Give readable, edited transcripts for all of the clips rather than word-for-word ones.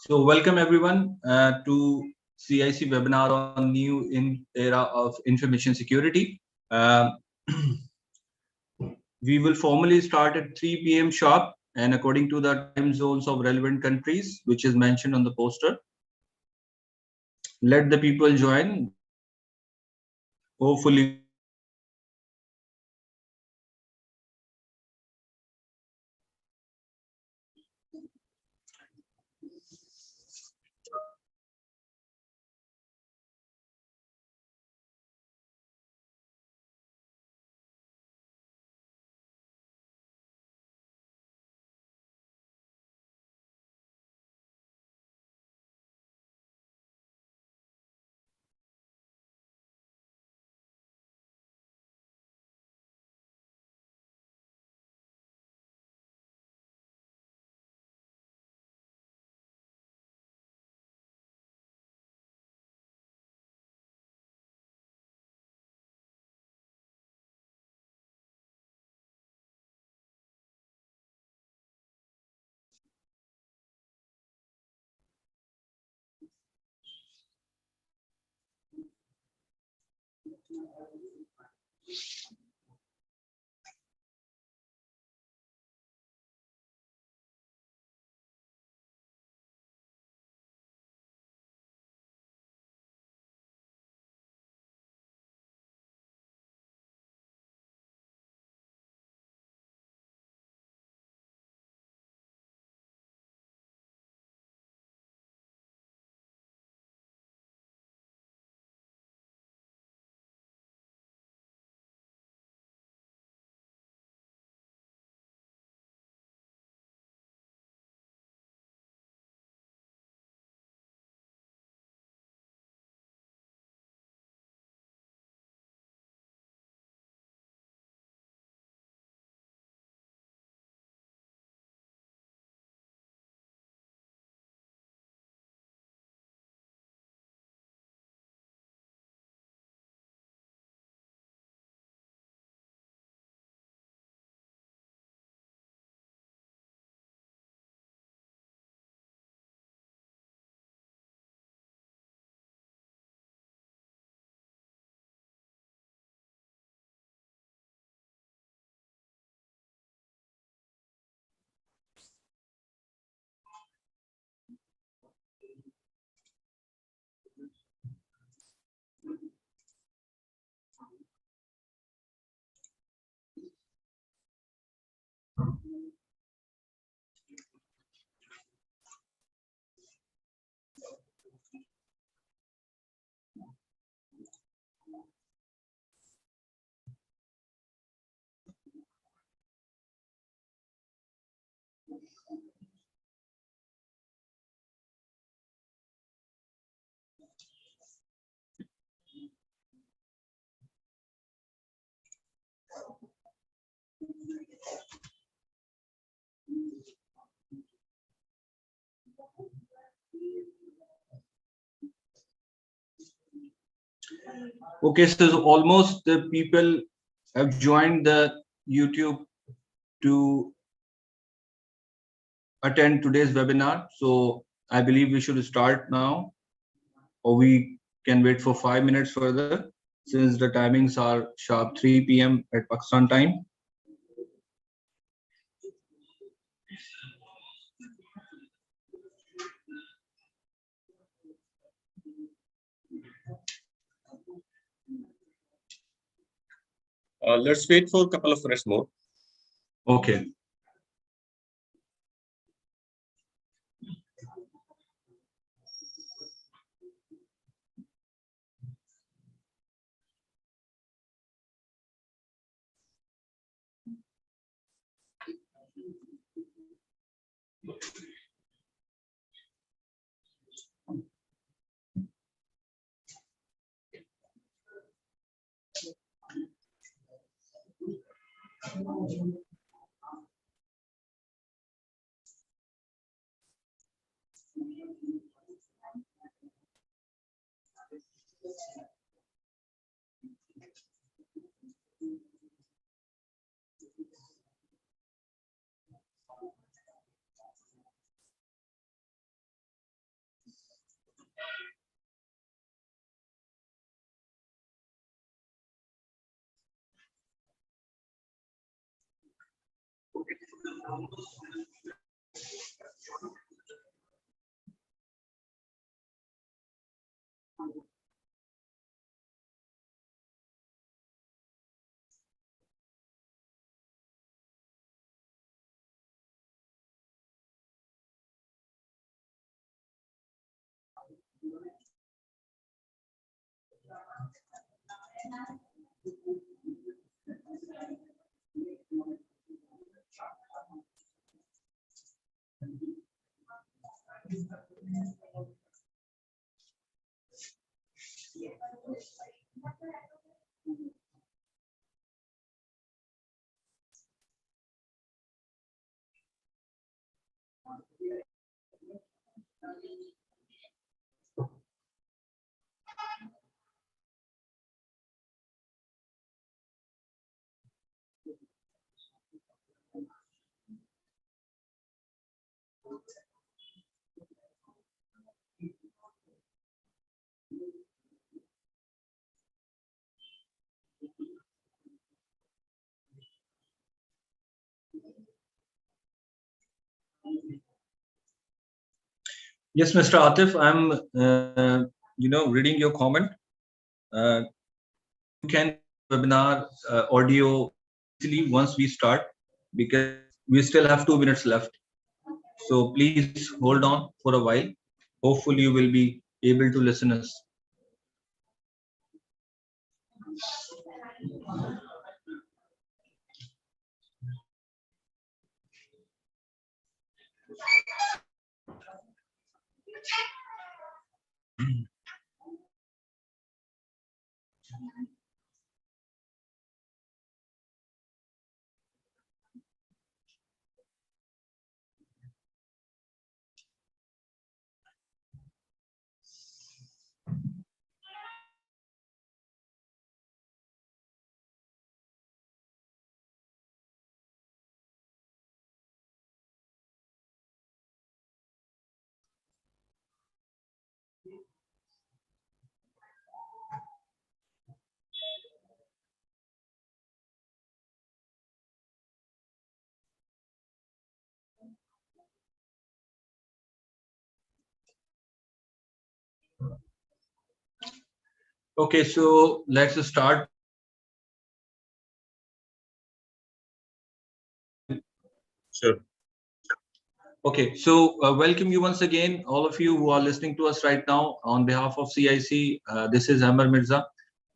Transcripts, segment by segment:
So welcome everyone to CIC webinar on new in era of information security. We will formally start at 3 p.m. sharp and according to the time zones of relevant countries, which is mentioned on the poster. Let the people join. Hopefully Okay, so almost the people have joined the YouTube to attend today's webinar. So I believe we should start now, or we can wait for 5 minutes further since the timings are sharp 3 p.m. at Pakistan time. Let's wait for a couple of minutes more. Okay. Yes, Mr. Atif, I'm reading your comment. Uh, you can get the webinar audio easily once we start because we still have 2 minutes left. So please hold on for a while. Hopefully you will be able to listen us. Okay, so let's start. Sure. Okay, so welcome you once again, all of you who are listening to us right now. On behalf of CIC, this is Amar Mirza.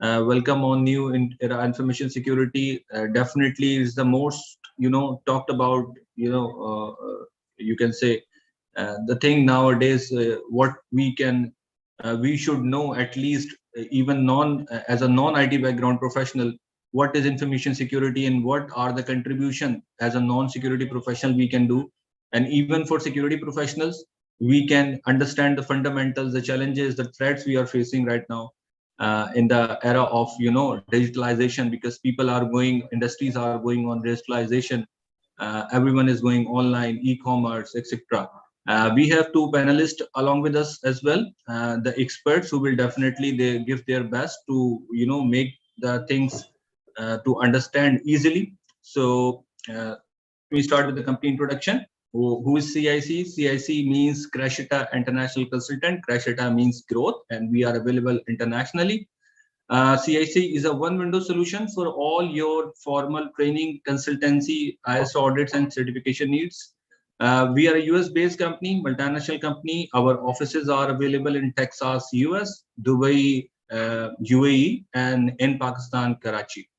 Welcome on new era information security. Definitely is the most talked about. You can say the thing nowadays. What we should know at least, even non as a non IT background professional, what is information security and what are the contribution as a non security professional we can do. And even for security professionals, we can understand the fundamentals, the challenges, the threats we are facing right now in the era of digitalization, because people are going, industries are going on digitalization. Everyone is going online, e-commerce, etc. We have two panelists along with us as well, the experts who will definitely they give their best to make the things to understand easily. So let me start with the company introduction. Who is CIC? CIC means Crashita International Consultant. Crashita means growth, and we are available internationally. CIC is a one-window solution for all your formal training, consultancy, ISO audits, and certification needs. We are a US-based company, multinational company. Our offices are available in Texas, US, Dubai, UAE, and in Pakistan, Karachi.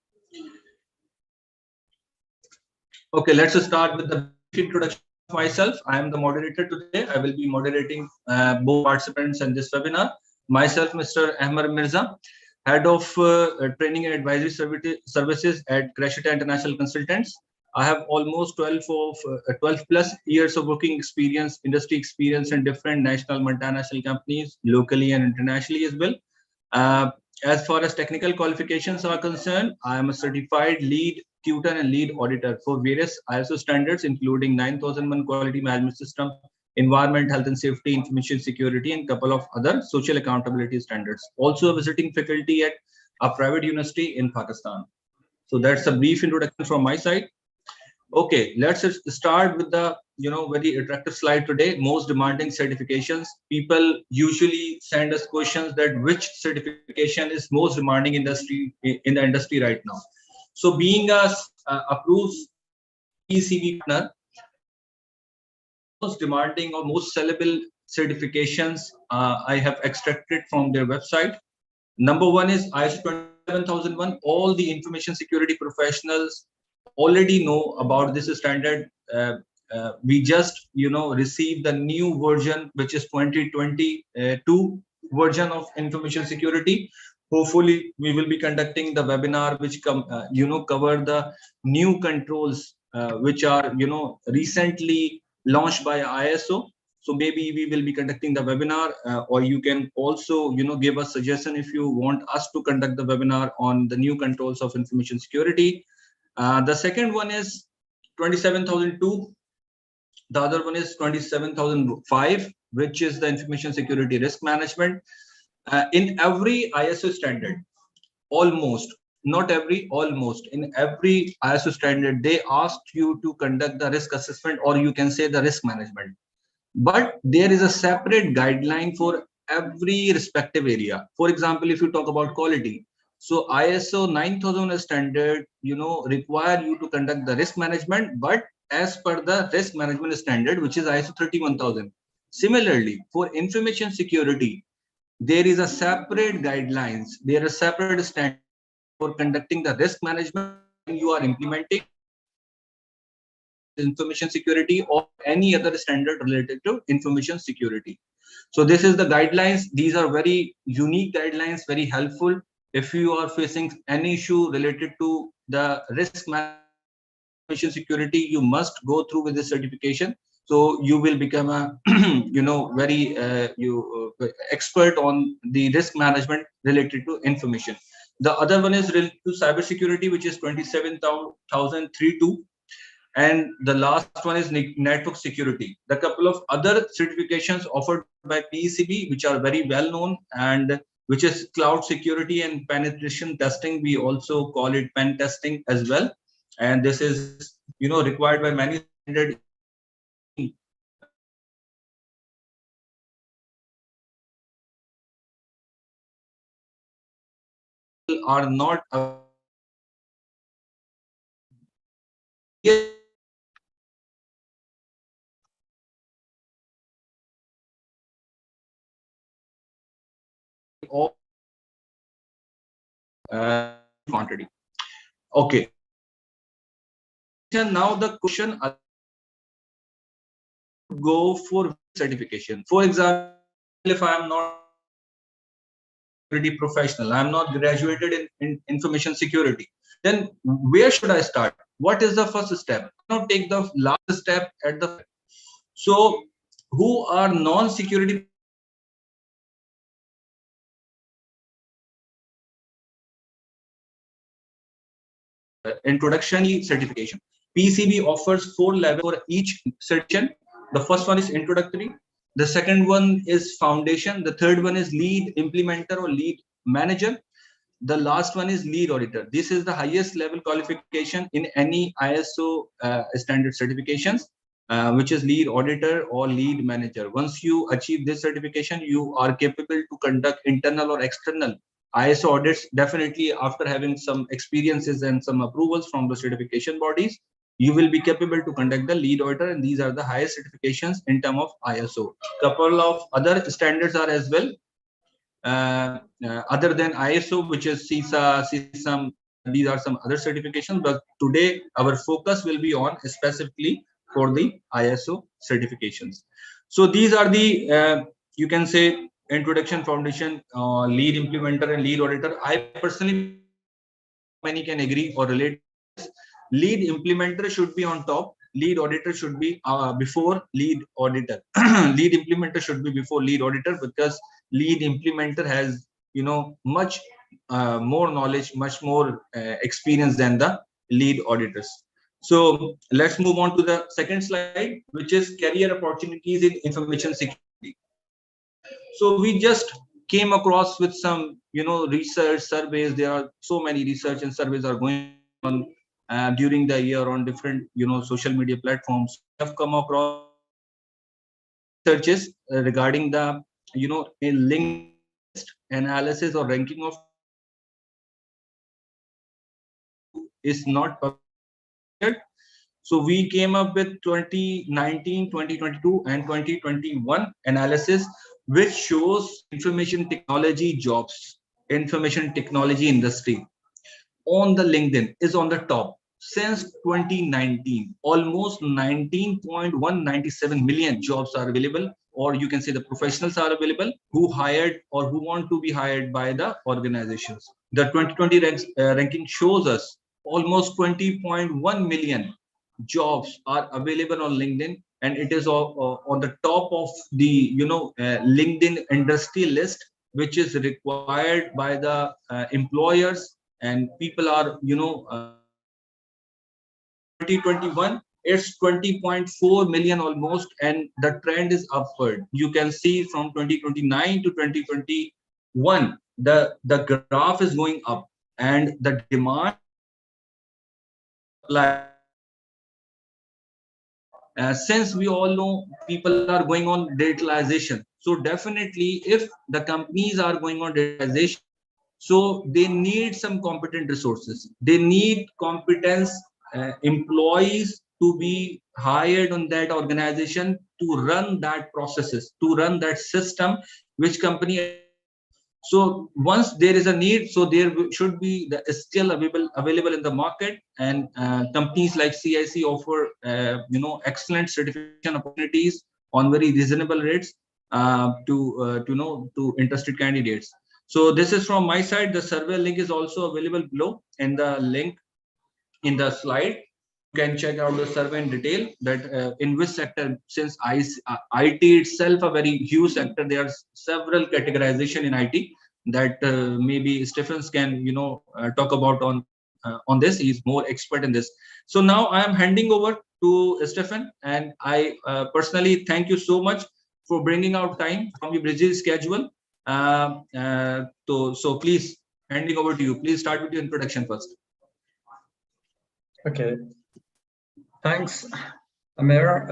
Okay, let's start with the brief introduction of myself. I am the moderator today. I will be moderating both participants in this webinar. Myself, Mr. Ahmad Mirza, Head of Training and Advisory Services at Crashita International Consultants. I have almost 12 plus years of working experience, industry experience in different national, multinational companies, locally and internationally as well. Uh, as far as technical qualifications are concerned, I am a certified lead tutor and lead auditor for various ISO standards, including 9001 quality management system, environment, health and safety, information security, and couple of other social accountability standards. Also a visiting faculty at a private university in Pakistan. So that's a brief introduction from my side. Okay, let's start with the very attractive slide today. Most demanding certifications. People usually send us questions that which certification is most demanding in the industry right now. So being a approved PCB partner, most demanding or most sellable certifications I have extracted from their website. Number one is ISO 27001. All the information security professionals already know about this standard. We just received the new version, which is 2022 version of information security. Hopefully, we will be conducting the webinar, which cover the new controls, which are recently launched by ISO. So maybe we will be conducting the webinar, or you can also give us suggestion if you want us to conduct the webinar on the new controls of information security. The second one is 27002. The other one is 27005, which is the information security risk management. In every ISO standard, almost, not every, almost in every ISO standard, they ask you to conduct the risk assessment, or you can say the risk management. but there is a separate guideline for every respective area. For example, if you talk about quality, so ISO 9000 standard, require you to conduct the risk management, but as per the risk management standard, which is ISO 31000. Similarly, for information security, there is a separate guidelines, there are separate standards for conducting the risk management when you are implementing information security or any other standard related to information security. So this is the guidelines. These are very unique guidelines, very helpful. If you are facing any issue related to the risk management or information security, you must go through with this certification. So you will become a, very expert on the risk management related to information. The other one is related to cybersecurity, which is 27032, and the last one is network security. The couple of other certifications offered by PECB, which are very well known, and which is cloud security and penetration testing. We also call it pen testing as well. And this is, required by many standard, including are not all quantity. Okay. Now the question go for certification. For example, if I am not security professional, I am not graduated in information security, then where should I start? What is the first step? Now take the last step at the. So who are non-security introduction certification? PCB offers 4 levels for each certification. The first one is introductory. The second one is foundation. The third one is lead implementer or lead manager. The last one is lead auditor. This is the highest level qualification in any ISO standard certifications, which is lead auditor or lead manager. Once you achieve this certification, you are capable to conduct internal or external ISO audits. Definitely, after having some experiences and some approvals from the certification bodies, you will be capable to conduct the lead auditor, and these are the highest certifications in terms of ISO. Couple of other standards are as well, other than ISO, which is CISA, CISM. These are some other certifications, but today our focus will be on specifically for the ISO certifications. So these are the, you can say, introduction, foundation, lead implementer, and lead auditor. I personally, many can agree or relate. Lead implementer should be on top. Lead auditor should be before lead auditor. Lead implementer should be before lead auditor, because lead implementer has, much more knowledge, much more experience than the lead auditors. So let's move on to the second slide, which is career opportunities in information security. So we just came across with some, research surveys. There are so many research and surveys are going on during the year on different, social media platforms. We have come across researches regarding the, a linked analysis or ranking of is not published. So we came up with 2019, 2022, and 2021 analysis, which shows information technology jobs, information technology industry on the LinkedIn is on the top. Since 2019, almost 19.197 million jobs are available, or you can say the professionals are available who hired or who want to be hired by the organizations. The 2020 ranking shows us almost 20.1 million jobs are available on LinkedIn, and it is on the top of the, LinkedIn industry list, which is required by the employers, and people are, 2021 it's 20.4 million almost, and the trend is upward. You can see from 2029 to 2021 the graph is going up, and the demand supply Since we all know people are going on digitalization, so definitely if the companies are going on digitalization, so they need some competent resources. They need competence employees to be hired on that organization to run that processes, to run that system which company adopted. So once there is a need, so there should be the skill available in the market, and companies like CIC offer excellent certification opportunities on very reasonable rates to interested candidates. So this is from my side. The survey link is also available below in the link in the slide. You can check out the survey in detail that in which sector, since IT itself a very huge sector, there are several categorization in IT that maybe Stephens can talk about on this. He's more expert in this. So now I am handing over to Stephen, and I personally thank you so much for bringing out time from your busy schedule. So please, handing over to you. Please start with your introduction first. Okay. Thanks, Amer.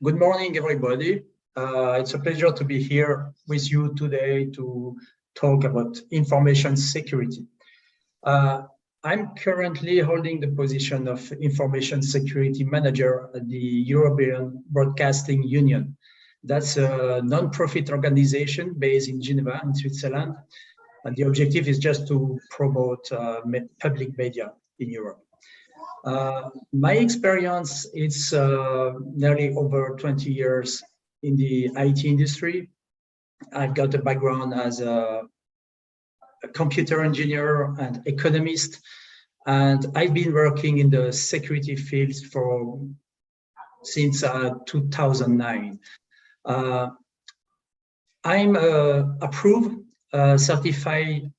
Good morning, everybody. It's a pleasure to be here with you today to talk about information security. I'm currently holding the position of Information Security Manager at the European Broadcasting Union. That's a non-profit organization based in Geneva, in Switzerland. And the objective is just to promote public media in Europe. My experience is nearly over 20 years in the IT industry. I've got a background as a computer engineer and economist, and I've been working in the security field since 2009. I'm approved certified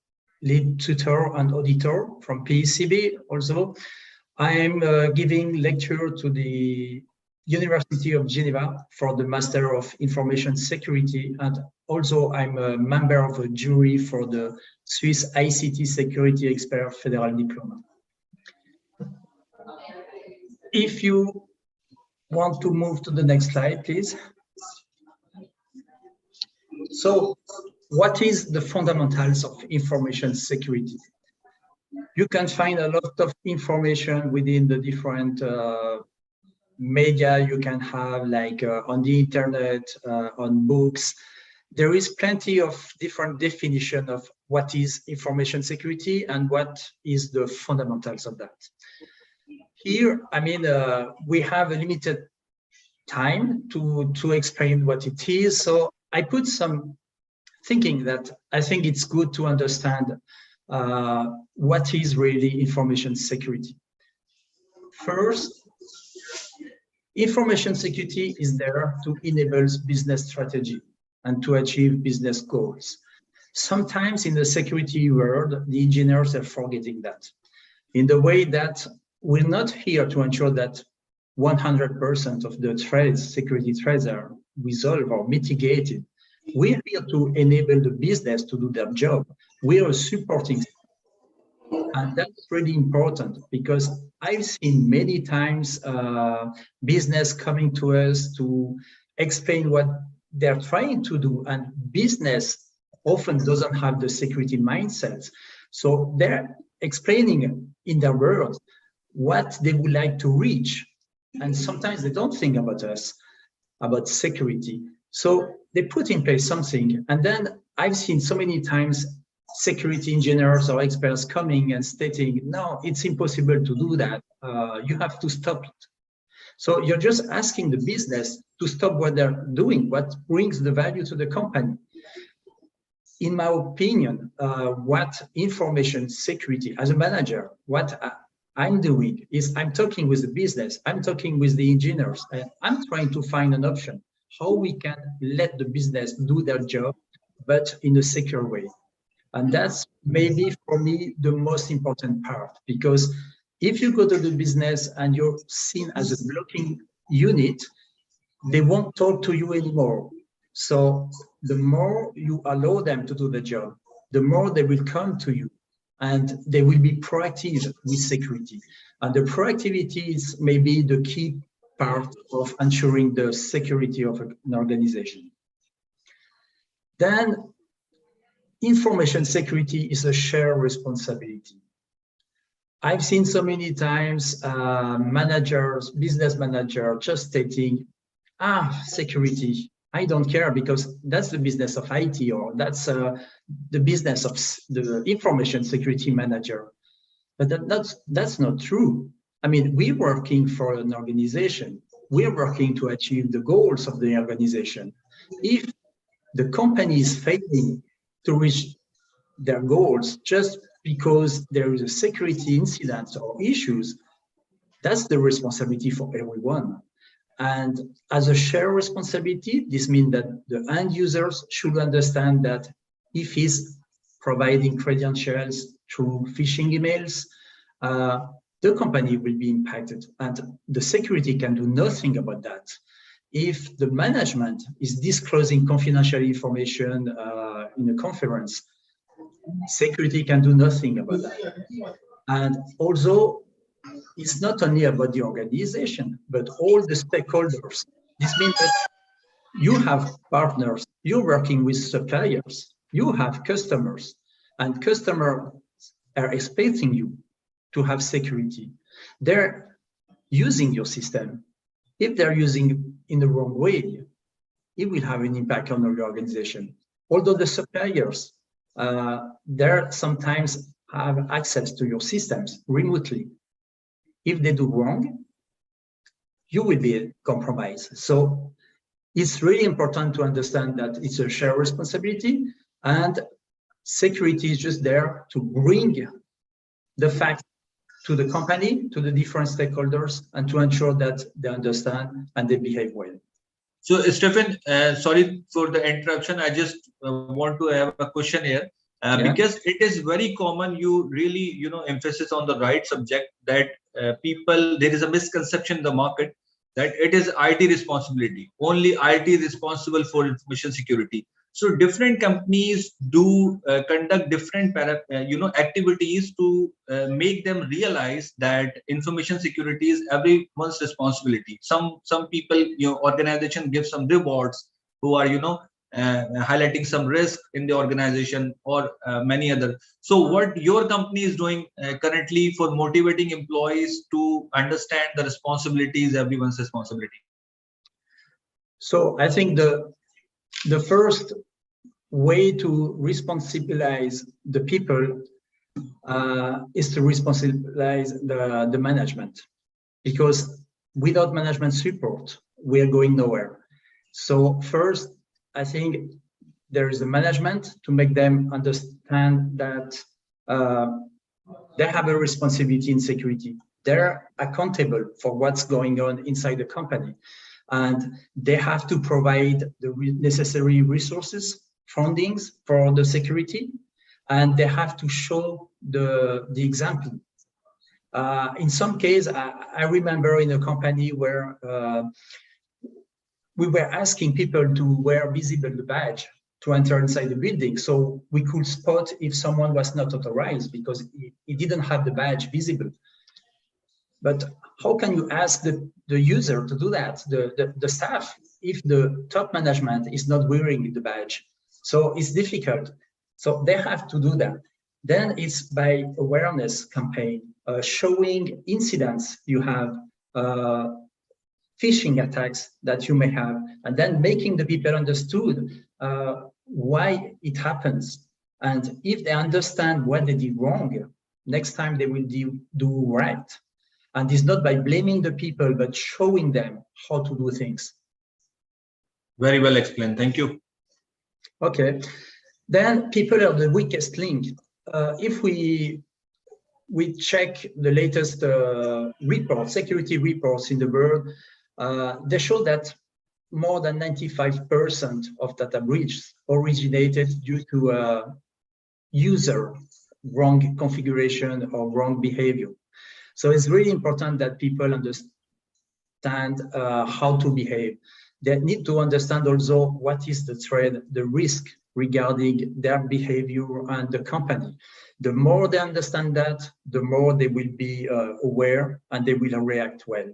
lead tutor and auditor from PECB. Also, I'm giving lecture to the University of Geneva for the Master of Information Security, and also I'm a member of a jury for the Swiss ICT Security Expert Federal Diploma. If you want to move to the next slide, please. So, what is the fundamentals of information security? You can find a lot of information within the different media you can have, like on the internet, on books. There is plenty of different definition of what is information security and what is the fundamentals of that. Here, I mean, we have a limited time to explain what it is. So I put some thinking that I think it's good to understand what is really information security. First, information security is there to enable business strategy and to achieve business goals. Sometimes in the security world, the engineers are forgetting that, in the way that we're not here to ensure that 100% of the threats, security threats, are resolved or mitigated. We're here to enable the business to do their job. We are supporting, and that's really important, because I've seen many times business coming to us to explain what they're trying to do, and business often doesn't have the security mindset. So they're explaining in their words what they would like to reach, and sometimes they don't think about us, about security. So they put in place something, and then I've seen so many times security engineers or experts coming and stating, no, it's impossible to do that. You have to stop it. So you're just asking the business to stop what they're doing, what brings the value to the company. In my opinion, what information security, as a manager, what I'm doing is I'm talking with the business, I'm talking with the engineers, and I'm trying to find an option how we can let the business do their job, but in a secure way. And that's maybe for me the most important part, because if you go to the business and you're seen as a blocking unit, they won't talk to you anymore. So the more you allow them to do the job, the more they will come to you, and they will be proactive with security. And the proactivity is maybe the key part of ensuring the security of an organization. Then, information security is a shared responsibility. I've seen so many times managers, business managers just stating, security, I don't care because that's the business of IT, or that's the business of the information security manager. But that's not true. I mean, we're working for an organization. We're working to achieve the goals of the organization. If the company is failing to reach their goals just because there is a security incident or issues, that's the responsibility for everyone. And as a shared responsibility, this means that the end users should understand that if he's providing credentials through phishing emails, the company will be impacted, and the security can do nothing about that. If the management is disclosing confidential information in a conference, security can do nothing about that. And also, it's not only about the organization, but all the stakeholders. This means that you have partners, you're working with suppliers, you have customers, and customers are expecting you to have security. They're using your system. If they're using it in the wrong way, it will have an impact on your organization. Although the suppliers, they sometimes have access to your systems remotely. If they do wrong, you will be compromised. So it's really important to understand that it's a shared responsibility, and security is just there to bring the facts to the company, to the different stakeholders, and to ensure that they understand and they behave well. So, Stephen, sorry for the interruption. I just want to have a question here. Because it is very common, you really, emphasis on the right subject, that there is a misconception in the market that it is IT responsibility. Only IT is responsible for information security. So different companies do conduct different activities to make them realize that information security is everyone's responsibility. Some people, organization give some rewards who are, highlighting some risk in the organization, or many other. So what your company is doing currently for motivating employees to understand the responsibility is everyone's responsibility? So I think the first way to responsibilize the people is to responsibilize the management, because without management support, we are going nowhere. So first, I think there is a management to make them understand that they have a responsibility in security. They're accountable for what's going on inside the company, and they have to provide the necessary resources, fundings for the security, and they have to show the example. In some case, I remember in a company where we were asking people to wear visible the badge to enter inside the building, so we could spot if someone was not authorized because he didn't have the badge visible. But how can you ask the user to do that, the staff, if the top management is not wearing the badge? So it's difficult. So they have to do that. Then it's by awareness campaign, showing incidents you have, phishing attacks that you may have, and then making the people understood why it happens. And if they understand what they did wrong, next time they will do right. And it's not by blaming the people, but showing them how to do things. Very well explained. Thank you. Okay. Then people are the weakest link. If we check the latest security reports in the world, they show that more than 95% of data breaches originated due to user wrong configuration or wrong behavior. So it's really important that people understand how to behave. They need to understand also what is the threat, the risk regarding their behavior and the company. The more they understand that, the more they will be aware and they will react well.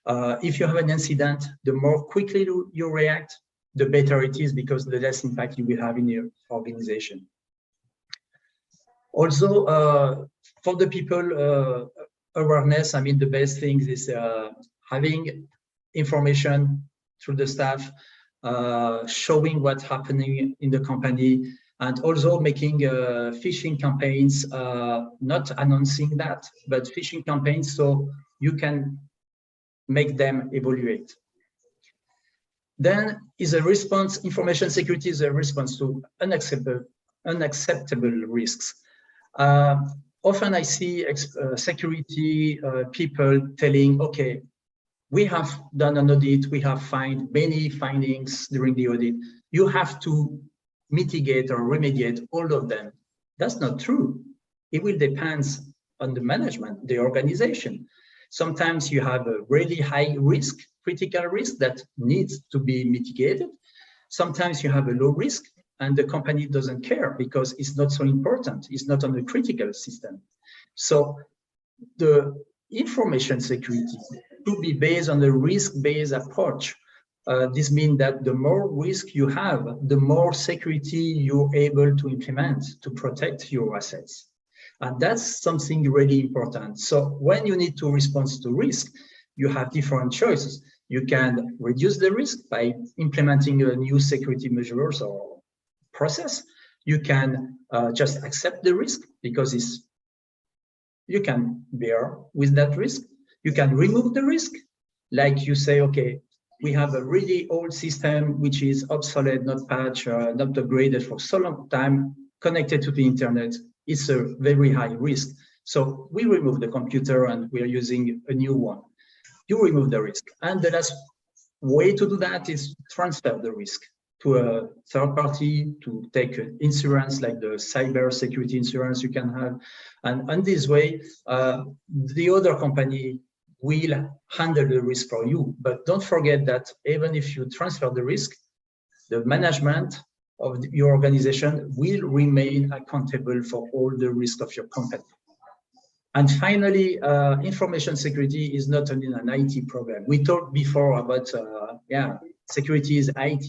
If you have an incident, the more quickly you react, the better it is, because the less impact you will have in your organization. Also, for the people, awareness, I mean, the best thing is having information through the staff, showing what's happening in the company, and also making phishing campaigns, not announcing that, but phishing campaigns so you can make them evaluate. Then is a response, information security is a response to unacceptable risks. Often I see security people telling, okay, we have done an audit, we have found many findings during the audit. You have to mitigate or remediate all of them. That's not true. It will depend on the management, the organization. Sometimes you have a really high risk, critical risk that needs to be mitigated. Sometimes you have a low risk and the company doesn't care because it's not so important. It's not on the critical system. So the information security should be based on a risk-based approach. This means that the more risk you have, the more security you're able to implement to protect your assets. And that's something really important. So when you need to respond to risk, you have different choices. You can reduce the risk by implementing a new security measures or process. You can just accept the risk because you can bear with that risk. You can remove the risk, like you say, okay, we have a really old system which is obsolete, not patched, not upgraded for so long time, connected to the internet. It's a very high risk. So we remove the computer and we are using a new one. You remove the risk. And the last way to do that is transfer the risk to a third party, to take insurance like the cyber security insurance you can have. And in this way, the other company will handle the risk for you. But don't forget that even if you transfer the risk, the management of your organization will remain accountable for all the risk of your company. And finally, information security is not only an IT problem. We talked before about, security is IT.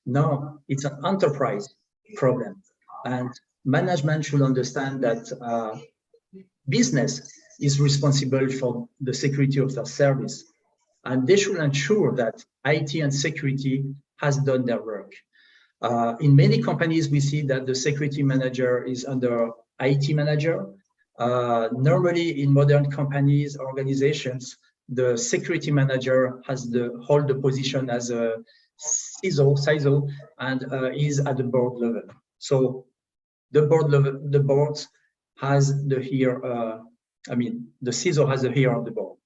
No, it's an enterprise problem. And management should understand that business is responsible for the security of their service. And they should ensure that IT and security has done their work. In many companies, we see that the security manager is under IT manager. Normally, in modern companies, organizations, the security manager has hold the position as a CISO, and is at the board level. So the board has the ear. The CISO has the ear of the board.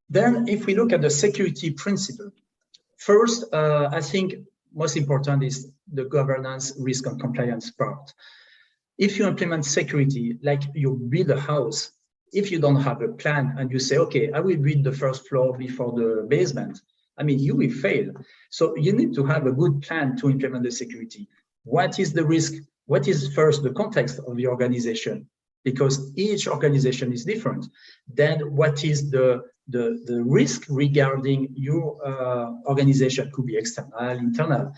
Then, if we look at the security principle, first, I think most important is the governance, risk, and compliance part. If you implement security, like you build a house, if you don't have a plan and you say, okay, I will build the first floor before the basement, you will fail. So you need to have a good plan to implement the security. What is the risk? What is first the context of the organization? Because each organization is different. Then what is the risk regarding your organization? Could be external, internal.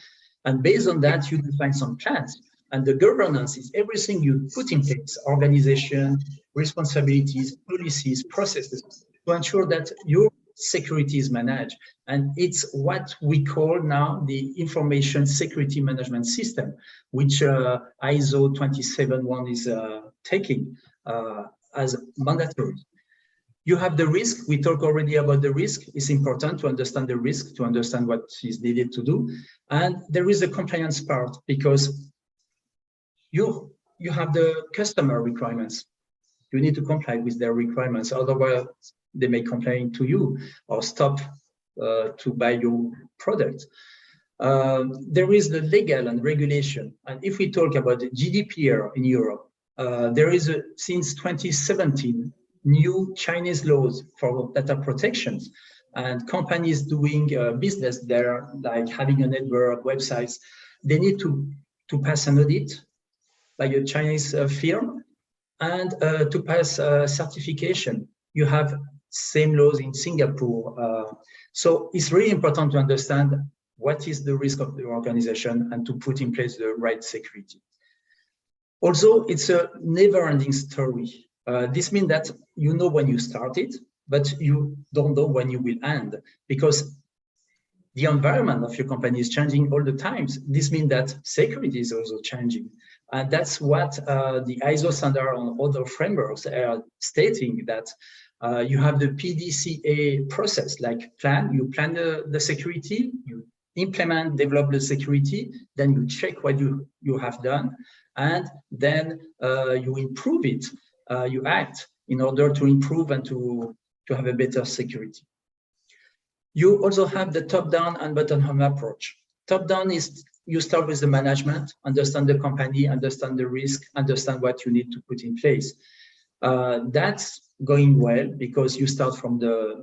And based on that, you define some plans. And the governance is everything you put in place, organization, responsibilities, policies, processes, to ensure that your security is managed. And it's what we call now the information security management system, which ISO 27001 is taking as mandatory. You have the risk. We talked already about the risk. It's important to understand the risk, to understand what is needed to do. And there is a compliance part, because you have the customer requirements. You need to comply with their requirements. Otherwise, they may complain to you or stop to buy your product. There is the legal and regulation. And if we talk about the GDPR in Europe, there is since 2017, new Chinese laws for data protections, and companies doing business there, like having a network, websites, they need to pass an audit by a Chinese firm and to pass certification. You have same laws in Singapore. So it's really important to understand what is the risk of the organization and to put in place the right security. Also, it's a never-ending story. This means that you know when you started, but you don't know when you will end, because the environment of your company is changing all the time. This means that security is also changing. And that's what the ISO standard and other frameworks are stating, that you have the PDCA process, like you plan the security, you implement, develop the security, then you check what you have done, and then you improve it, you act in order to improve and to have a better security. You also have the top-down and bottom-up approach. Top-down is you start with the management, understand the company, understand the risk, understand what you need to put in place. That's going well because you start from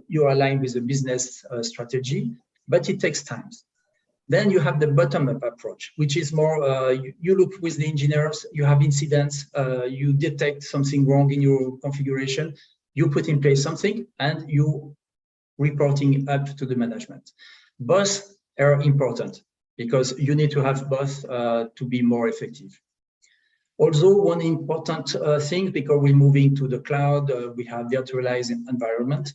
you're aligned with the business strategy, but it takes time. Then you have the bottom-up approach, which is more, you look with the engineers, you have incidents, you detect something wrong in your configuration, you put in place something, and you reporting up to the management. Both are important because you need to have both to be more effective. Also, one important thing, because we're moving to the cloud, we have virtualized environment,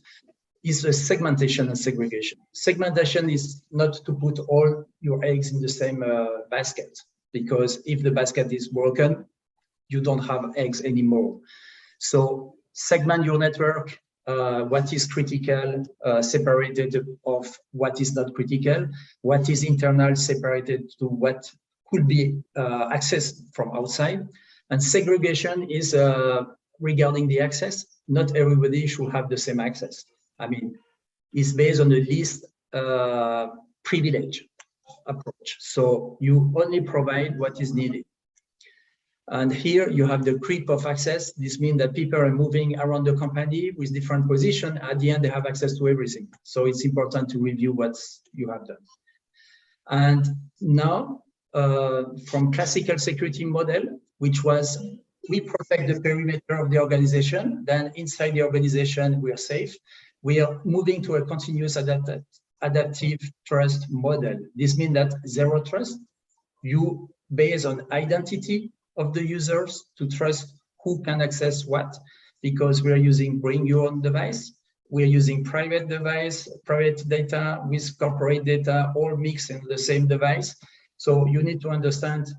is the segmentation and segregation. Segmentation is not to put all your eggs in the same basket, because if the basket is broken, you don't have eggs anymore. So segment your network, what is critical, separated of what is not critical, what is internal, separated to what could be accessed from outside. And segregation is regarding the access. Not everybody should have the same access. I mean, it's based on the least privilege approach. So you only provide what is needed. And here you have the creep of access. This means that people are moving around the company with different positions. At the end, they have access to everything. So it's important to review what you have done. And now, from classical security model, which was we protect the perimeter of the organization, then inside the organization, we are safe. We are moving to a continuous adaptive trust model. This means that zero trust, you base on identity of the users to trust who can access what, because we are using bring your own device, we're using private device, private data with corporate data, all mixed in the same device. So you need to understand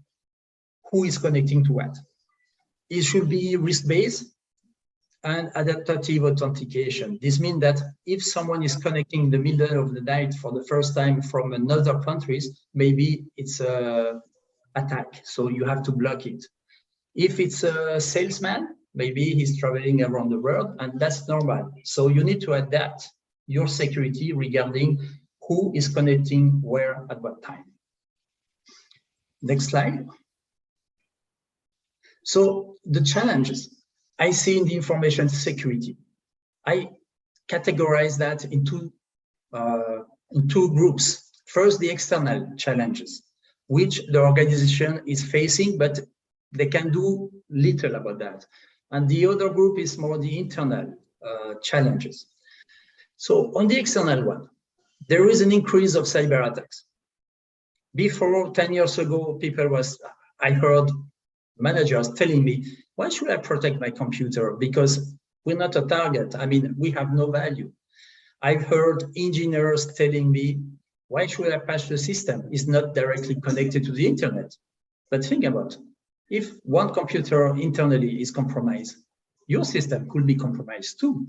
who is connecting to what. It should be risk-based and adaptive authentication. This means that if someone is connecting in the middle of the night for the first time from another countries, maybe it's a attack, so you have to block it. If it's a salesman, maybe he's traveling around the world, and that's normal. So you need to adapt your security regarding who is connecting where at what time. Next slide. So the challenges I see in the information security, I categorize that in two groups. First, the external challenges, which the organization is facing, but they can do little about that. And the other group is more the internal challenges. So on the external one, there is an increase of cyber attacks. Before 10 years ago, I heard managers telling me, why should I protect my computer? Because we're not a target. I mean, we have no value. I've heard engineers telling me, why should I patch the system? It's not directly connected to the internet. But think about it. If one computer internally is compromised, your system could be compromised too.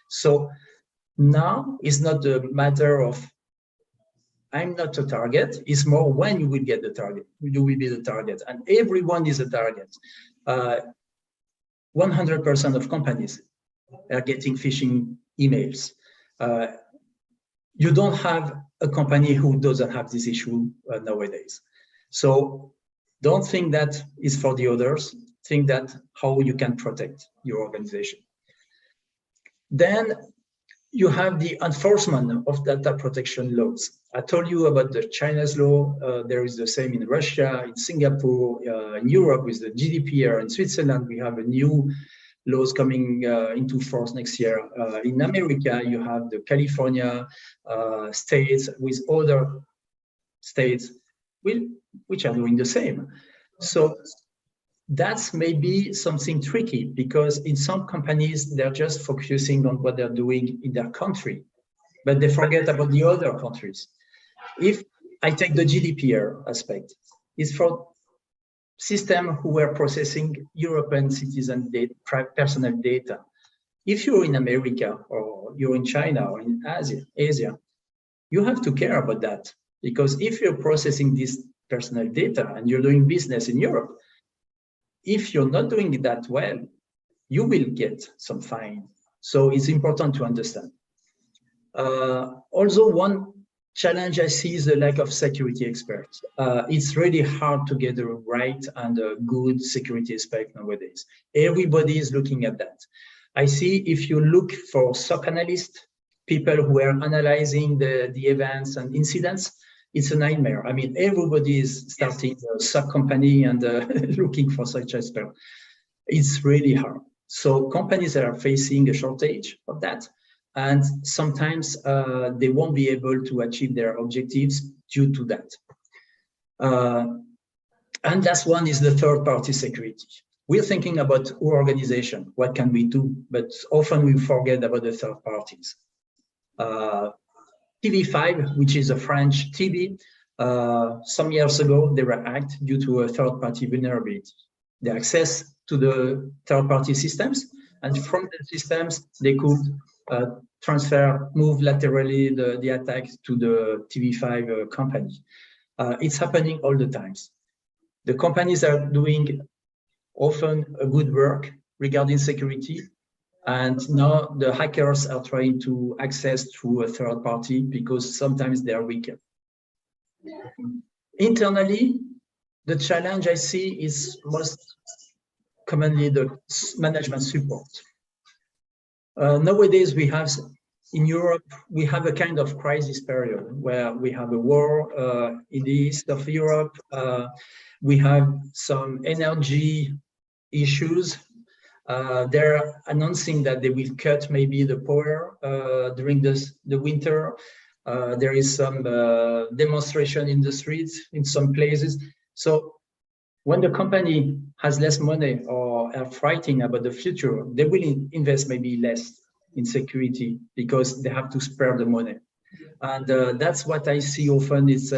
So now it's not a matter of I'm not a target, it's more when you will get the target, you will be the target, and everyone is a target. 100% of companies are getting phishing emails. You don't have a company who doesn't have this issue nowadays. So don't think that is for the others, think that how you can protect your organization. Then you have the enforcement of data protection laws. I told you about the China's law. There is the same in Russia, in Singapore, in Europe with the GDPR. In Switzerland, we have a new laws coming into force next year. In America, you have the California states with other states which are doing the same. So that's maybe something tricky, because in some companies, they're just focusing on what they're doing in their country, but they forget about the other countries. If I take the GDPR aspect, it's for systems who are processing European citizen data, personal data. If you're in America or you're in China or in Asia, you have to care about that, because if you're processing this personal data and you're doing business in Europe, if you're not doing it that well, you will get some fine. So it's important to understand. Also, one challenge I see is the lack of security experts. It's really hard to get the right and a good security expert nowadays. Everybody is looking at that. I see if you look for SOC analysts, people who are analyzing the events and incidents, it's a nightmare. I mean, everybody is starting a SOC company and looking for such expert. It's really hard. So companies are facing a shortage of that. And sometimes they won't be able to achieve their objectives due to that. And last one is the third-party security. We're thinking about our organization, what can we do? But often we forget about the third parties. TV5, which is a French TV, some years ago, they were hacked due to a third-party vulnerability. The access to the third-party systems, and from the systems, they could move laterally the attack to the TV5 company. It's happening all the times. The companies are doing often a good work regarding security, and now the hackers are trying to access through a third party because sometimes they are weaker. Internally, the challenge I see is most commonly the management support. Nowadays, we have in Europe, we have a kind of crisis period where we have a war in the east of Europe. We have some energy issues. They're announcing that they will cut maybe the power during the winter. There is some demonstration in the streets in some places. So when the company has less money or are frightened about the future, they will invest maybe less in security because they have to spare the money. And that's what I see often is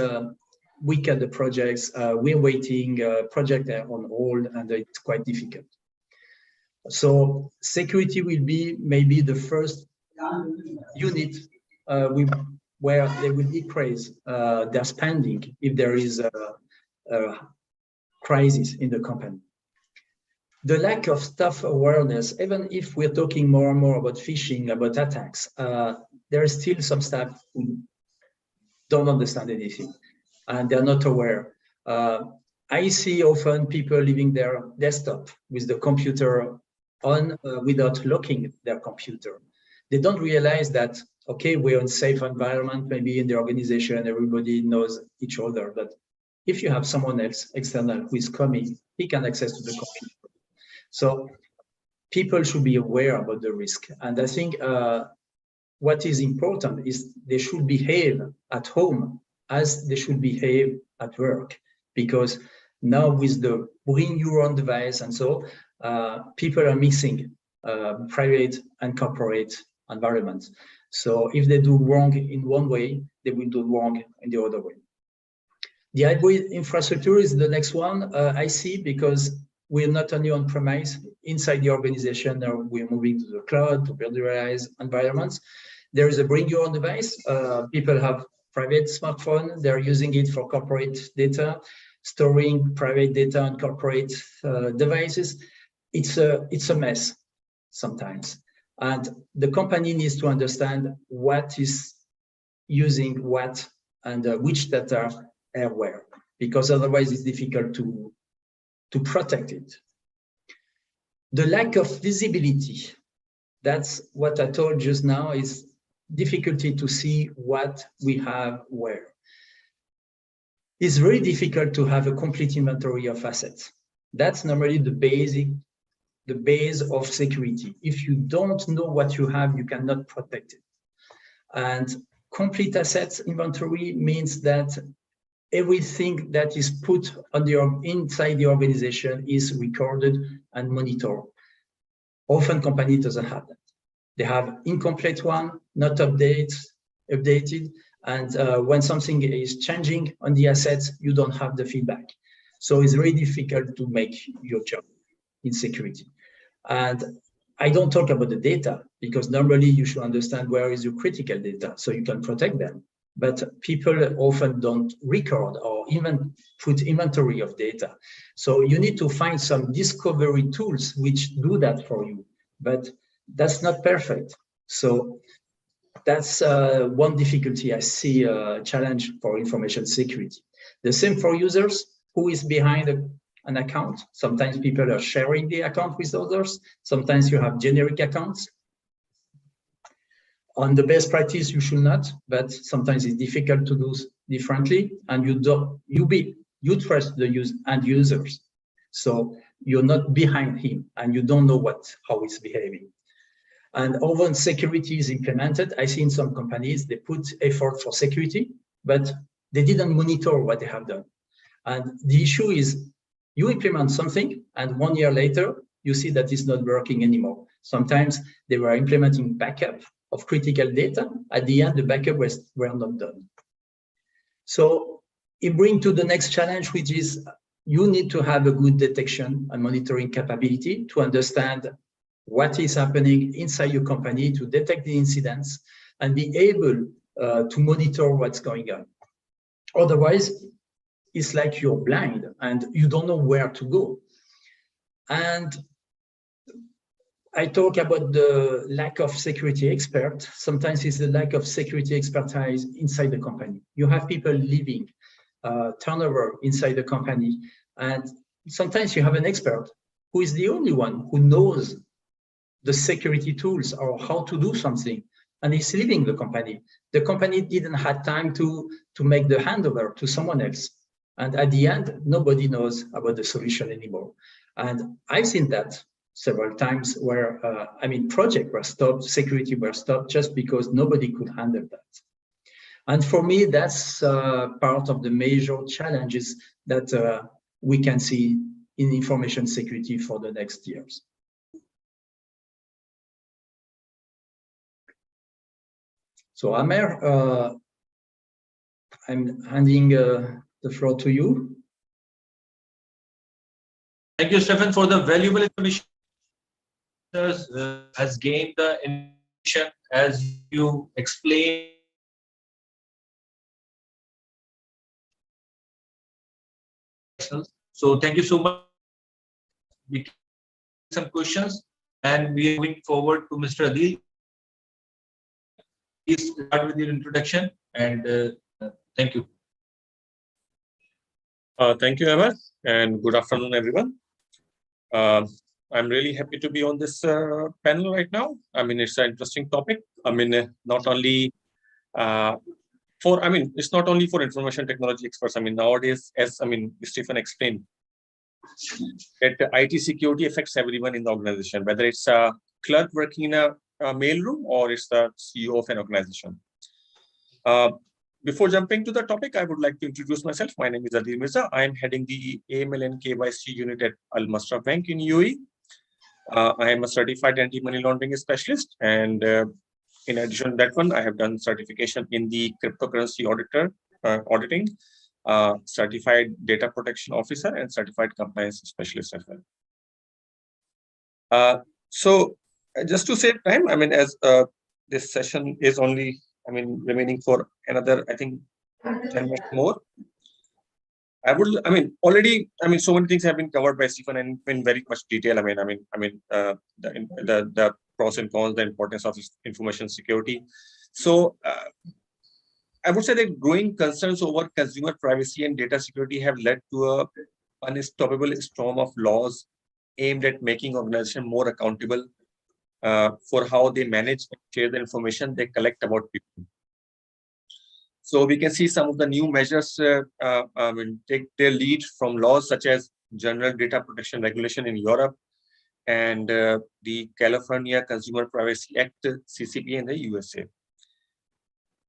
we cut the projects, we're waiting, projects are on hold, and it's quite difficult. So security will be maybe the first unit where they will decrease their spending if there is a crisis in the company. The lack of staff awareness, even if we're talking more and more about phishing, about attacks, there is still some staff who don't understand anything and they're not aware. I see often people leaving their desktop with the computer on without locking their computer. They don't realize that, okay, we're in a safe environment, maybe in the organization, everybody knows each other, but if you have someone else external who is coming, he can access to the computer. So people should be aware about the risk. And I think what is important is they should behave at home as they should behave at work. Because now with the bring your own device and so, people are mixing private and corporate environments. So if they do wrong in one way, they will do wrong in the other way. The hybrid infrastructure is the next one I see, because we're not only on premise inside the organization, now we're moving to the cloud, to virtualized environments. There is a bring your own device. People have private smartphone, they're using it for corporate data, storing private data on corporate devices. It's a mess sometimes. And the company needs to understand what is using what and which data are where, because otherwise it's difficult to protect it. The lack of visibility, that's what I told just now, is difficulty to see what we have where. It's very difficult to have a complete inventory of assets. That's normally the basic the base of security. If you don't know what you have, you cannot protect it. And complete assets inventory means that everything that is put on inside the organization is recorded and monitored. Often company doesn't have that. They have incomplete one, not updated, and when something is changing on the assets, you don't have the feedback. So it's very difficult to make your job in security. And I don't talk about the data because normally you should understand where is your critical data so you can protect them. But people often don't record or even put inventory of data. So you need to find some discovery tools which do that for you, but that's not perfect. So that's one difficulty I see a challenge for information security. The same for users. Who is behind an account? Sometimes people are sharing the account with others. Sometimes you have generic accounts. On the best practice, you should not, but sometimes it's difficult to do differently, and you trust the end users, so you're not behind him, and you don't know how it's behaving. And when security is implemented, I see in some companies they put effort for security, but they didn't monitor what they have done. And the issue is, you implement something, and 1 year later, you see that it's not working anymore. Sometimes they were implementing backup of critical data. At the end, the backup were not done. So it brings to the next challenge, which is you need to have a good detection and monitoring capability to understand what is happening inside your company, to detect the incidents, and be able to monitor what's going on. Otherwise, it's like you're blind and you don't know where to go. And I talk about the lack of security expert. Sometimes it's the lack of security expertise inside the company. You have people leaving, turnover inside the company. And sometimes you have an expert who is the only one who knows the security tools or how to do something, and he's leaving the company. The company didn't have time to make the handover to someone else. And at the end, nobody knows about the solution anymore. And I've seen that several times where, projects were stopped, security were stopped just because nobody could handle that. And for me, that's part of the major challenges that we can see in information security for the next years. So Amer, I'm handing the floor to you. Thank you, Stefan, for the valuable information. Has gained the information as you explained. So thank you so much. We can some questions, and we are moving forward to Mr. Adil. Please start with your introduction, and thank you. Thank you, Emma, and good afternoon, everyone. I'm really happy to be on this panel right now. It's an interesting topic. Not only it's not only for information technology experts. Nowadays, as Stephen explained, that IT security affects everyone in the organization, whether it's a clerk working in a mailroom or it's the CEO of an organization. Before jumping to the topic, I would like to introduce myself. My name is Adil Mirza. I am heading the AML and KYC unit at Al Masraf Bank in UAE. I am a certified anti-money laundering specialist, and in addition to that one, I have done certification in the cryptocurrency auditing, certified data protection officer, and certified compliance specialist as well. So just to save time, as this session is only remaining for another, I think, 10 minutes more. Already, so many things have been covered by Stephen and in very much detail. The pros and cons, the importance of information security. So I would say that growing concerns over consumer privacy and data security have led to a unstoppable storm of laws aimed at making organizations more accountable for how they manage and share the information they collect about people. So we can see some of the new measures take their lead from laws such as General Data Protection Regulation in Europe, and the California Consumer Privacy Act, CCP, in the USA.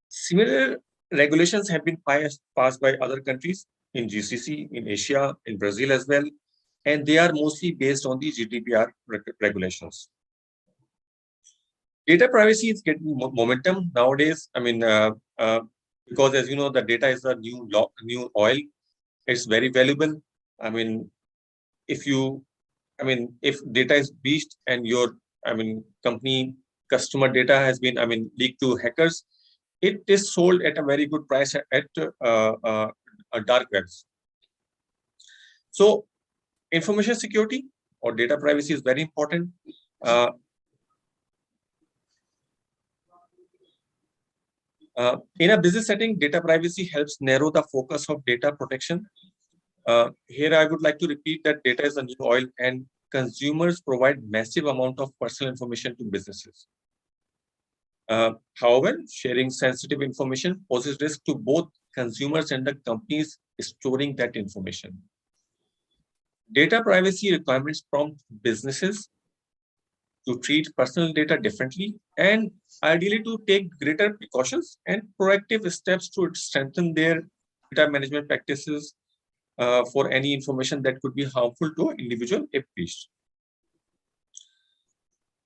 Similar regulations have been passed by other countries in GCC, in Asia, in Brazil as well, and they are mostly based on the GDPR regulations. Data privacy is getting momentum nowadays. I mean, because as you know, the data is the new oil. It's very valuable. I mean, if data is breached and your, company customer data has been, leaked to hackers, it is sold at a very good price at dark webs. So information security or data privacy is very important. In a business setting, data privacy helps narrow the focus of data protection. Here, I would like to repeat that data is the new oil, and consumers provide massive amount of personal information to businesses. However, sharing sensitive information poses risk to both consumers and the companies storing that information. Data privacy requirements prompt businesses to treat personal data differently and ideally to take greater precautions and proactive steps to strengthen their data management practices for any information that could be harmful to an individual if breached.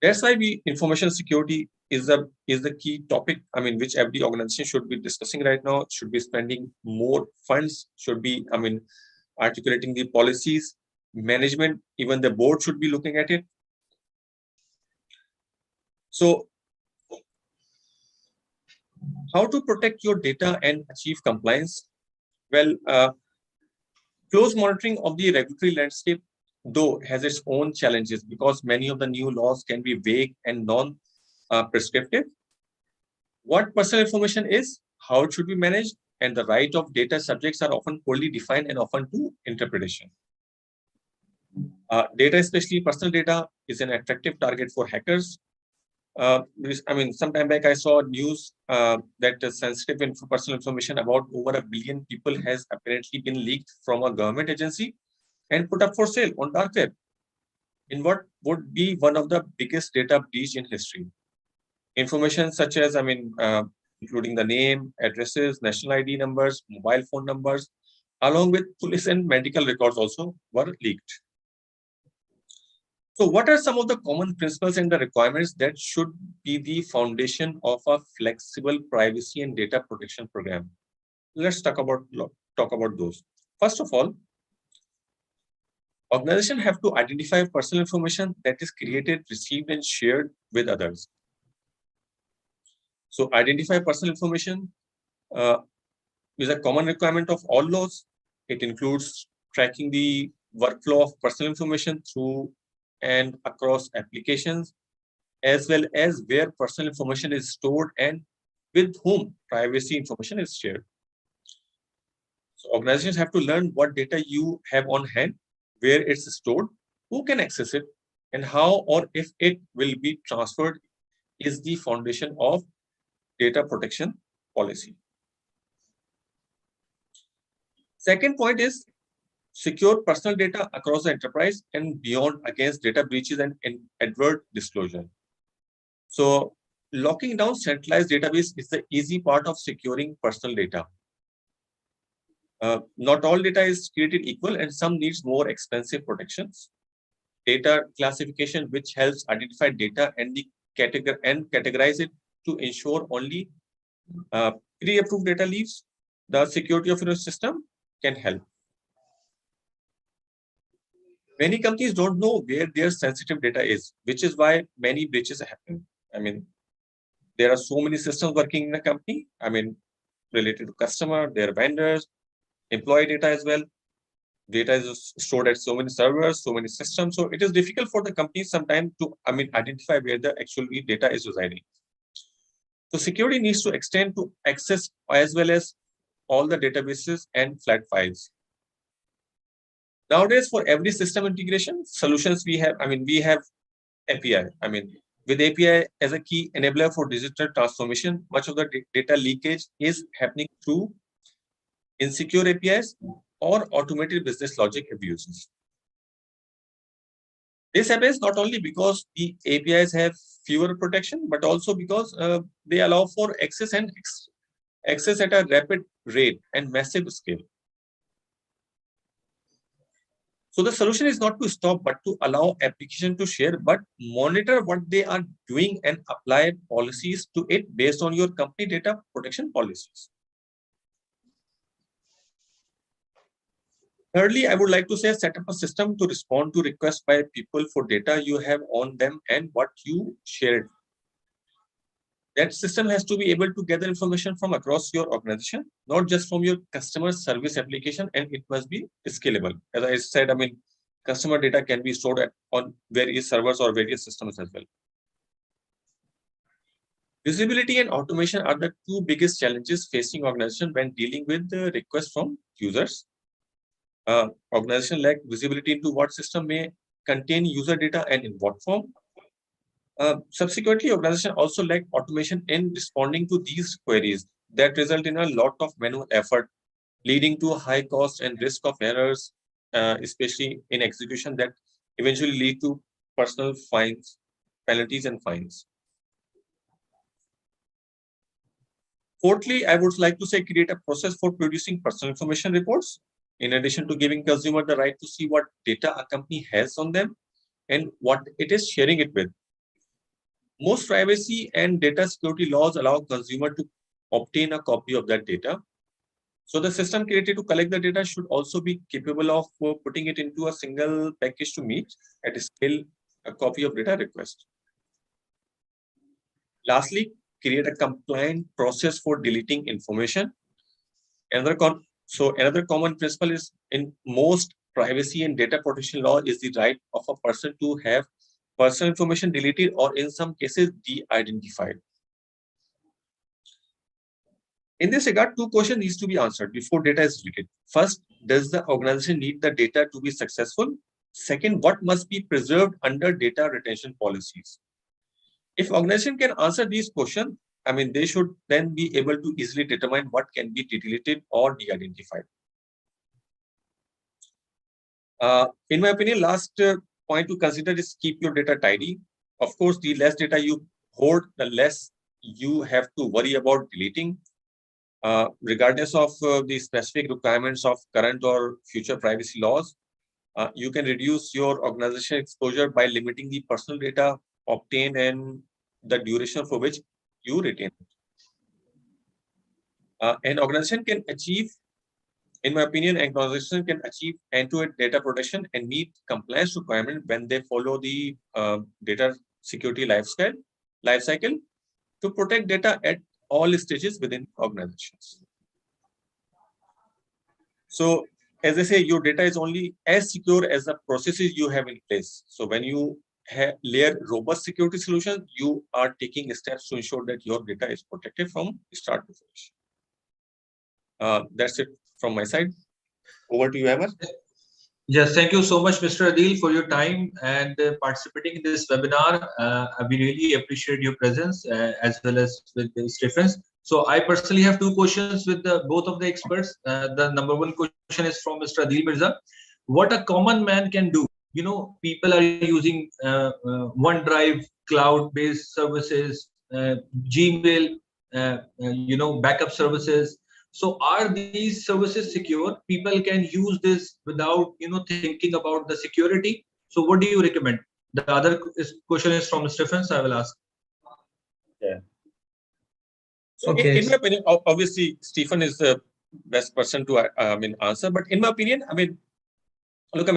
That's why information security is the key topic, which every organization should be discussing right now, should be spending more funds, should be, articulating the policies, management, even the board should be looking at it. So how to protect your data and achieve compliance? Well, close monitoring of the regulatory landscape, though, has its own challenges because many of the new laws can be vague and non-prescriptive. What personal information is, how it should be managed, and the right of data subjects are often poorly defined and often to interpretation. Data, especially personal data, is an attractive target for hackers. Some time back I saw news that sensitive personal information about over 1 billion people has apparently been leaked from a government agency and put up for sale on dark web in what would be one of the biggest data breach in history. Information such as, including the name, addresses, national ID numbers, mobile phone numbers, along with police and medical records also were leaked. So what are some of the common principles and the requirements that should be the foundation of a flexible privacy and data protection program? Let's talk about those. First of all, organizations have to identify personal information that is created, received, and shared with others. So identify personal information is a common requirement of all laws. It includes tracking the workflow of personal information through and across applications, as well as where personal information is stored and with whom privacy information is shared. So organizations have to learn what data you have on hand, where it's stored, who can access it, and how or if it will be transferred is the foundation of data protection policy. Second point is secure personal data across the enterprise and beyond against data breaches and adverse disclosure. So locking down centralized database is the easy part of securing personal data. Not all data is created equal and some needs more expensive protections. Data classification, which helps identify data and categorize it to ensure only pre-approved data leaves the security of your system can help. Many companies don't know where their sensitive data is, which is why many breaches happen. There are so many systems working in a company, related to customer, their vendors, employee data as well. Data is stored at so many servers, so many systems. So it is difficult for the company sometimes to, identify where the actual data is residing. So security needs to extend to access as well as all the databases and flat files. Nowadays, for every system integration solutions we have, we have API. With API as a key enabler for digital transformation, much of the data leakage is happening through insecure APIs or automated business logic abuses. This happens not only because the APIs have fewer protection, but also because they allow for access at a rapid rate and massive scale. So the solution is not to stop, but to allow application to share, but monitor what they are doing and apply policies to it based on your company data protection policies. Thirdly, I would like to say set up a system to respond to requests by people for data you have on them and what you shared. That system has to be able to gather information from across your organization, not just from your customer service application, and it must be scalable. As I said, I mean, customer data can be stored on various servers or various systems as well. Visibility and automation are the two biggest challenges facing organizations when dealing with the requests from users. Organization lack visibility into what system may contain user data and in what form. Subsequently, organization also lack automation in responding to these queries that result in a lot of manual effort, leading to a high cost and risk of errors, especially in execution that eventually lead to personal fines, penalties and fines. Fourthly, I would like to say create a process for producing personal information reports. In addition to giving consumer the right to see what data a company has on them and what it is sharing it with. Most privacy and data security laws allow consumer to obtain a copy of that data. So the system created to collect the data should also be capable of putting it into a single package to meet at a scale a copy of data request. Lastly, create a compliant process for deleting information. Another common principle is in most privacy and data protection law is the right of a person to have personal information deleted or in some cases de-identified. In this regard, two questions needs to be answered before data is deleted. First, does the organization need the data to be successful? Second, what must be preserved under data retention policies? If organization can answer these questions, I mean, they should then be able to easily determine what can be deleted or de-identified. In my opinion, last point to consider is keep your data tidy. Of course, the less data you hold, the less you have to worry about deleting. Regardless of the specific requirements of current or future privacy laws, you can reduce your organization exposure by limiting the personal data obtained and the duration for which you retain it. An organization can achieve, in my opinion, an organization can achieve end-to-end data protection and meet compliance requirement when they follow the data security life cycle to protect data at all stages within organizations. So, as I say, your data is only as secure as the processes you have in place. So, when you layer robust security solutions, you are taking steps to ensure that your data is protected from start to finish. That's it from my side. Over to you, Amar. Yes, thank you so much, Mr. Adil, for your time and participating in this webinar. We really appreciate your presence as well as with Stephens. So I personally have two questions with both of the experts. The number one question is from Mr. Adil Mirza. What a common man can do. You know, people are using OneDrive, cloud-based services, Gmail, backup services. So are these services secure? People can use this without, thinking about the security. So what do you recommend? The other question is from Stephens. I will ask. Yeah. So Okay. in my opinion, obviously Stephen is the best person to answer. But in my opinion, look,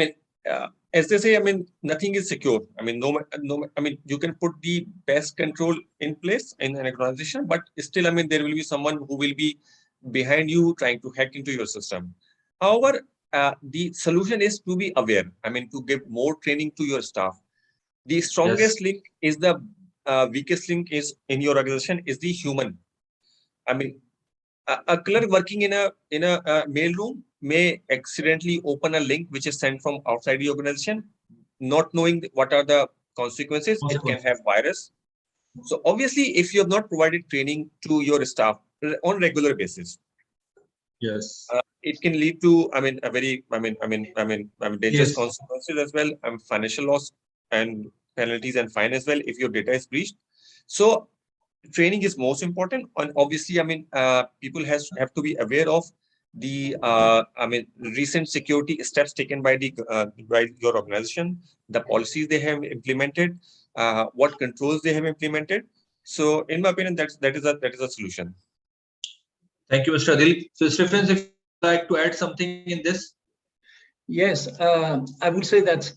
as they say, nothing is secure. You can put the best control in place in an organization, but still, there will be someone who will be behind you trying to hack into your system. However, the solution is to be aware. To give more training to your staff. The strongest link is the weakest link is in your organization is the human. A clerk working in a mail room may accidentally open a link which is sent from outside the organization, not knowing what are the consequences. It can have virus. So obviously, if you have not provided training to your staff on regular basis, yes, it can lead to a very dangerous consequences as well. Financial loss and penalties and fine as well if your data is breached. So training is most important. And obviously, I mean, people have to be aware of the recent security steps taken by by your organization, the policies they have implemented, what controls they have implemented. So in my opinion, that is a solution. Thank you, Mr. Adil. So Stephens, if you'd like to add something in this. Yes, I would say that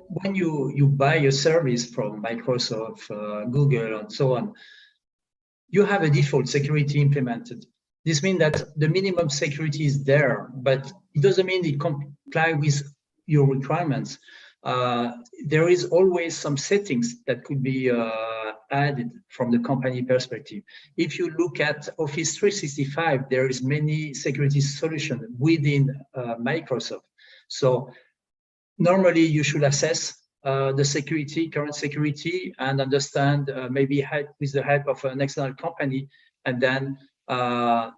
when you buy a service from Microsoft, Google, and so on, you have a default security implemented. This means that the minimum security is there, but it doesn't mean it comply with your requirements. There is always some settings that could be added from the company perspective. If you look at Office 365, there is many security solutions within Microsoft. So normally you should assess the security, current security, and understand maybe with the help of an external company, and then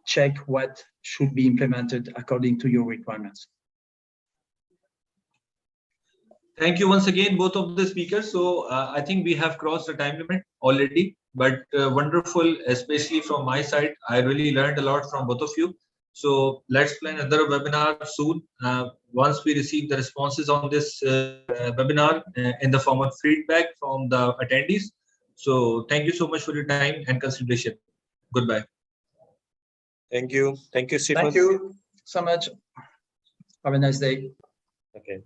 check what should be implemented according to your requirements. Thank you once again, both of the speakers. So I think we have crossed the time limit already, but wonderful, especially from my side. I really learned a lot from both of you. So let's plan another webinar soon. Once we receive the responses on this webinar in the form of feedback from the attendees. So thank you so much for your time and consideration. Goodbye. Thank you. Thank you, Stephen. Thank you so much. Have a nice day. Okay.